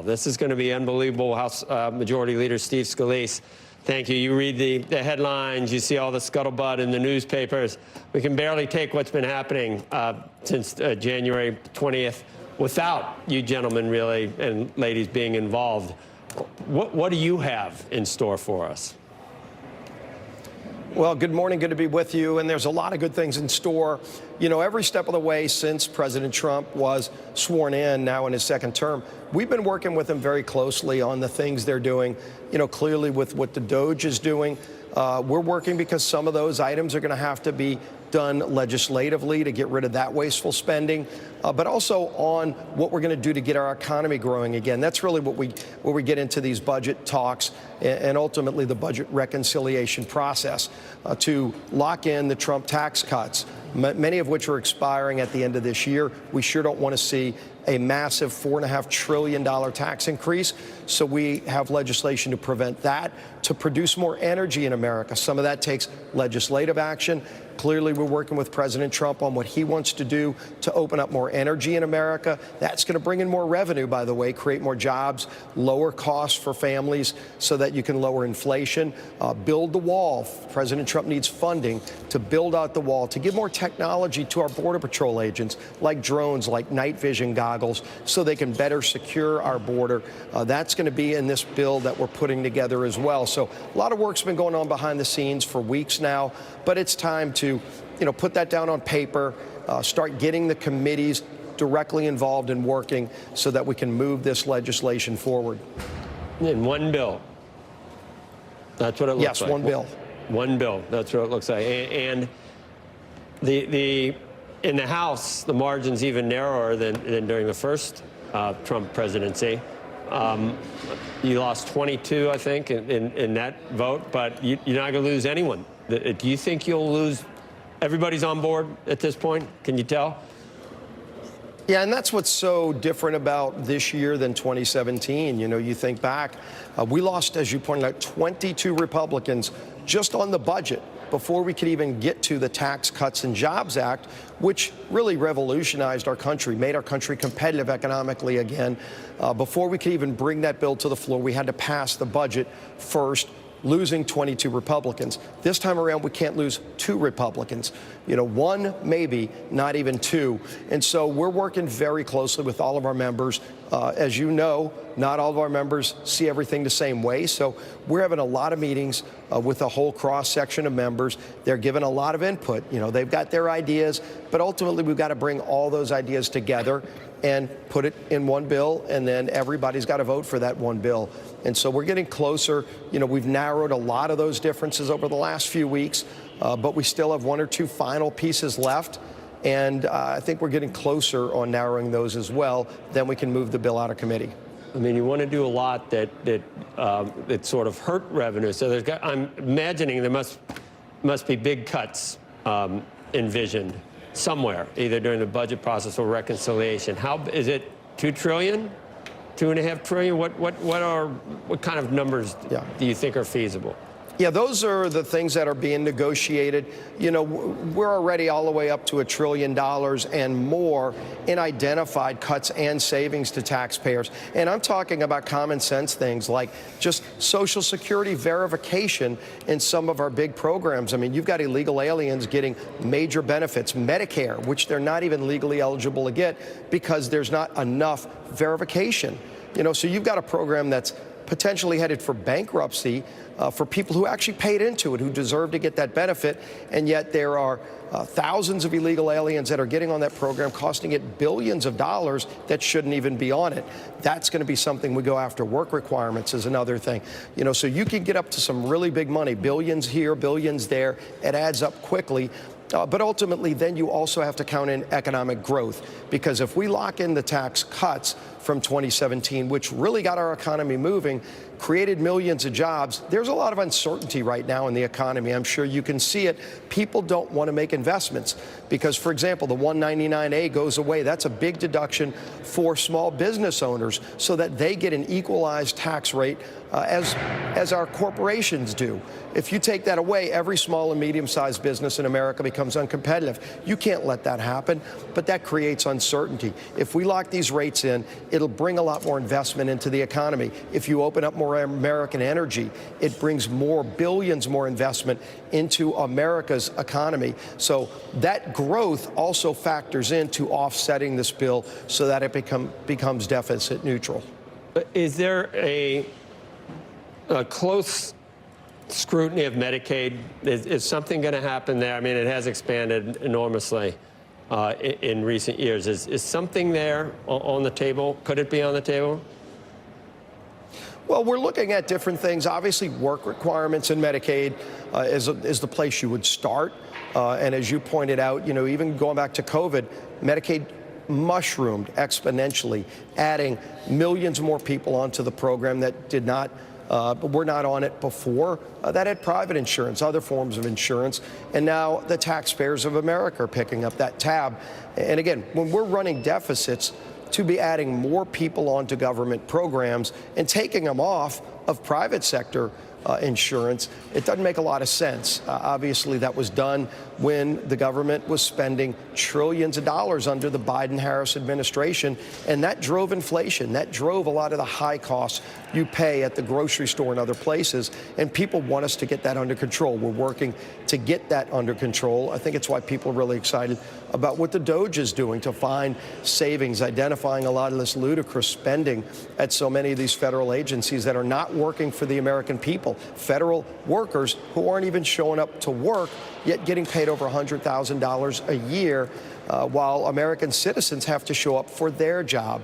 This is going to be unbelievable. House Majority Leader Steve Scalise, thank you. You read the headlines, you see all the scuttlebutt in the newspapers. We can barely take what's been happening since January 20th without you gentlemen really and ladies being involved. What do you have in store for us? Well, good morning. Good to be with you. And there's a lot of good things in store. You know, every step of the way since President Trump was sworn in now in his second term, we've been working with him very closely on the things they're doing, you know, clearly with what the DOGE is doing. We're working because some of those items are going to have to be done legislatively to get rid of that wasteful spending, but also on what we're going to do to get our economy growing again. That's really what where we get into these budget talks and ultimately the budget reconciliation process to lock in the Trump tax cuts, many of which are expiring at the end of this year. We sure don't want to see a massive $4.5 trillion tax increase. So we have legislation to prevent that, to produce more energy in America. Some of that takes legislative action. Clearly, we're working with President Trump on what he wants to do to open up more energy in America. That's going to bring in more revenue, by the way, create more jobs, lower costs for families so that you can lower inflation, build the wall. President Trump needs funding to build out the wall, to give more technology to our Border Patrol agents, like drones, like night vision goggles, so they can better secure our border. That's going to be in this bill that we're putting together as well. So a lot of work's been going on behind the scenes for weeks now, but it's time to put that down on paper, start getting the committees directly involved in working so that we can move this legislation forward. In one bill. That's what it looks like. Yes, one bill. One bill. That's what it looks like. And in the House, the margin's even narrower than during the first Trump presidency. You lost 22, I think, in that vote, but you're not going to lose anyone. Do you think you'll lose? Everybody's on board at this point? Can you tell? Yeah, and that's what's so different about this year than 2017. You know, you think back, we lost, as you pointed out, 22 Republicans just on the budget before we could even get to the Tax Cuts and Jobs Act, which really revolutionized our country, made our country competitive economically again. Before we could even bring that bill to the floor, we had to pass the budget first, losing 22 Republicans. This time around, we can't lose 2 Republicans. You know, 1, maybe, not even 2. And so we're working very closely with all of our members. As you know, not all of our members see everything the same way. So we're having a lot of meetings with a whole cross-section of members. They're giving a lot of input. You know, they've got their ideas, but ultimately we've got to bring all those ideas together and put it in one bill, and then everybody's got to vote for that one bill. And so we're getting closer. You know, we've narrowed a lot of those differences over the last few weeks, but we still have 1 or 2 final pieces left. And I think we're getting closer on narrowing those as well. Then we can move the bill out of committee. I mean, you want to do a lot that sort of hurt revenue. So I'm imagining there must be big cuts envisioned somewhere, either during the budget process or reconciliation. How is it? 2 trillion, 2.5 trillion? What kind of numbers do you think are feasible? Yeah, those are the things that are being negotiated. You know, we're already all the way up to $1 trillion and more in identified cuts and savings to taxpayers. And I'm talking about common sense things like just Social Security verification in some of our big programs. I mean, you've got illegal aliens getting major benefits, Medicare, which they're not even legally eligible to get because there's not enough verification. You know, so you've got a program that's potentially headed for bankruptcy for people who actually paid into it, who deserve to get that benefit, and yet there are thousands of illegal aliens that are getting on that program, costing it billions of dollars that shouldn't even be on it. That's going to be something we go after. Work requirements is another thing. You know, so you can get up to some really big money, billions here, billions there. It adds up quickly. But ultimately, then you also have to count in economic growth, because if we lock in the tax cuts from 2017, which really got our economy moving, created millions of jobs, there's a lot of uncertainty right now in the economy. I'm sure you can see it. People don't want to make investments because, for example, the 199A goes away. That's a big deduction for small business owners so that they get an equalized tax rate as our corporations do. If you take that away, every small and medium-sized business in America becomes uncompetitive. You can't let that happen, but that creates uncertainty. If we lock these rates in, it'll bring a lot more investment into the economy. If you open up more American energy, it brings more billions more investment into America's economy. So that growth also factors into offsetting this bill so that it becomes deficit neutral. Is there a close scrutiny of Medicaid? Is something going to happen there? I mean, it has expanded enormously in recent years. Is something there on the table? Could it be on the table? Well, we're looking at different things. Obviously, work requirements in Medicaid is the place you would start. And as you pointed out, you know, even going back to COVID, Medicaid mushroomed exponentially, adding millions more people onto the program that did not were not on it before, that had private insurance, other forms of insurance, and now the taxpayers of America are picking up that tab. And again, when we're running deficits, to be adding more people onto government programs and taking them off of private sector insurance, it doesn't make a lot of sense. Obviously, that was done when the government was spending trillions of dollars under the Biden-Harris administration, and that drove inflation. That drove a lot of the high costs you pay at the grocery store and other places, and people want us to get that under control. We're working to get that under control. I think it's why people are really excited about what the DOGE is doing to find savings, identifying a lot of this ludicrous spending at so many of these federal agencies that are not working for the American people. Federal workers who aren't even showing up to work, yet getting paid over $100,000 a year, while American citizens have to show up for their job.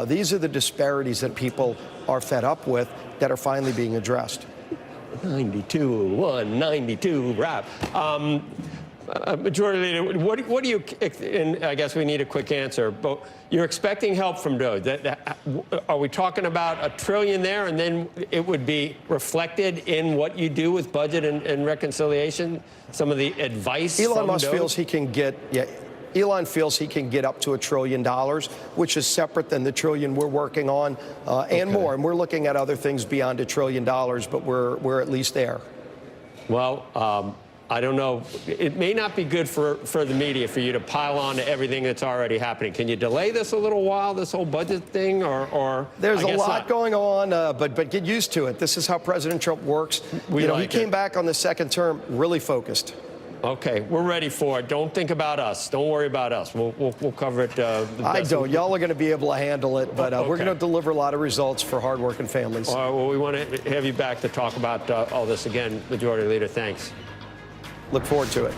These are the disparities that people are fed up with that are finally being addressed. 92 wrap. Majority Leader, what do you, and I guess we need a quick answer, but you're expecting help from DOGE. Are we talking about $1 trillion there, and then it would be reflected in what you do with budget and reconciliation? Some of the advice Elon from Musk DOGE? feels he can get, Elon feels he can get up to $1 trillion, which is separate than the trillion we're working on, and more. And we're looking at other things beyond $1 trillion, but we're at least there. Well, I don't know. It may not be good for the media for you to pile on to everything that's already happening. Can you delay this a little while, this whole budget thing, or there's a lot going on, but get used to it. This is how President Trump works. He came back on the second term really focused. Okay, we're ready for it. Don't think about us. Don't worry about us. We'll cover it. I don't. Y'all are going to be able to handle it, but we're going to deliver a lot of results for hardworking families. All right, well, we want to have you back to talk about all this again. Majority Leader, thanks. Look forward to it.